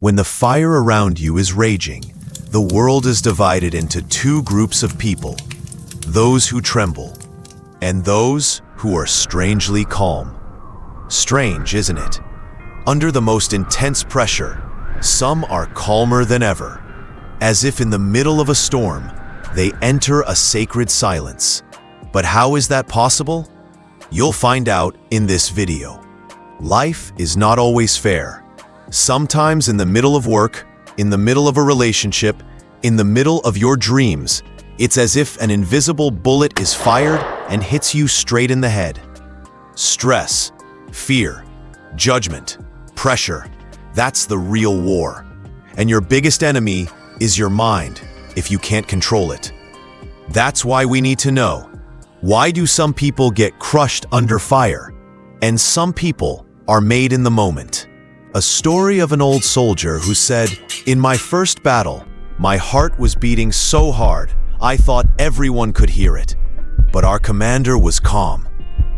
When the fire around you is raging, the world is divided into two groups of people, those who tremble and those who are strangely calm. Strange, isn't it? Under the most intense pressure, some are calmer than ever. As if in the middle of a storm, they enter a sacred silence. But how is that possible? You'll find out in this video. Life is not always fair. Sometimes in the middle of work, in the middle of a relationship, in the middle of your dreams, it's as if an invisible bullet is fired and hits you straight in the head. Stress, fear, judgment, pressure, that's the real war. And your biggest enemy is your mind if you can't control it. That's why we need to know, why do some people get crushed under fire and some people are made in the moment? A story of an old soldier who said, "In my first battle, my heart was beating so hard, I thought everyone could hear it. But our commander was calm.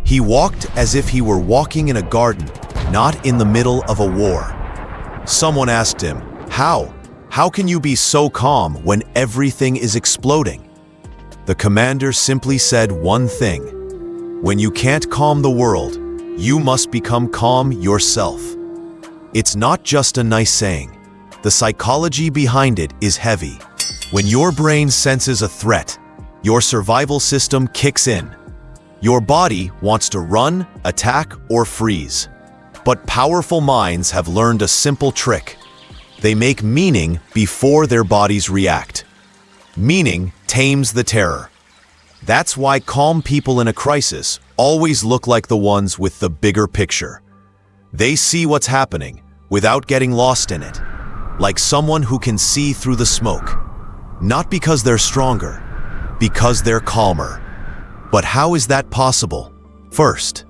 He walked as if he were walking in a garden, not in the middle of a war." Someone asked him, "How? How can you be so calm when everything is exploding?" The commander simply said one thing: "When you can't calm the world, you must become calm yourself." It's not just a nice saying. The psychology behind it is heavy. When your brain senses a threat, your survival system kicks in. Your body wants to run, attack, or freeze. But powerful minds have learned a simple trick. They make meaning before their bodies react. Meaning tames the terror. That's why calm people in a crisis always look like the ones with the bigger picture. They see what's happening without getting lost in it, like someone who can see through the smoke. Not because they're stronger, because they're calmer. But how is that possible? First,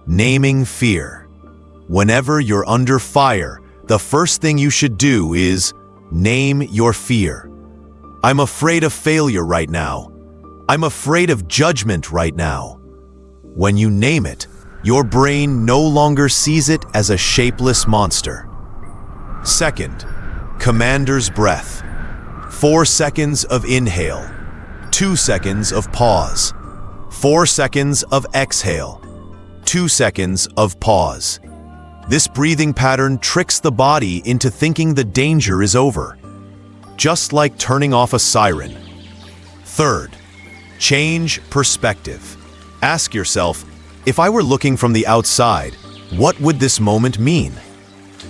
naming fear. Whenever you're under fire, the first thing you should do is name your fear. I'm afraid of failure right now. I'm afraid of judgment right now. When you name it, your brain no longer sees it as a shapeless monster. Second, commander's breath. 4 seconds of inhale, 2 seconds of pause, 4 seconds of exhale, 2 seconds of pause. This breathing pattern tricks the body into thinking the danger is over, just like turning off a siren. Third, change perspective. Ask yourself, if I were looking from the outside, what would this moment mean?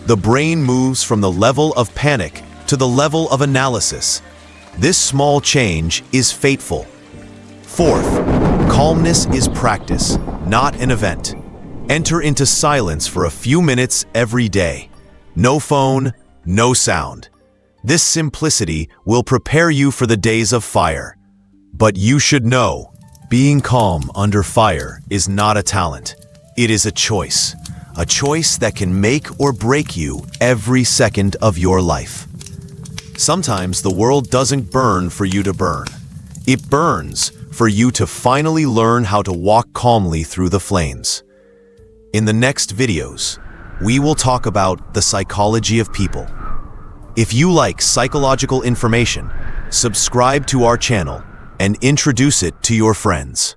The brain moves from the level of panic to the level of analysis. This small change is fateful. Fourth, calmness is practice, not an event. Enter into silence for a few minutes every day. No phone, no sound. This simplicity will prepare you for the days of fire. But you should know, being calm under fire is not a talent. It is a choice that can make or break you every second of your life. Sometimes the world doesn't burn for you to burn. It burns for you to finally learn how to walk calmly through the flames. In the next videos, we will talk about the psychology of people. If you like psychological information, subscribe to our channel and introduce it to your friends.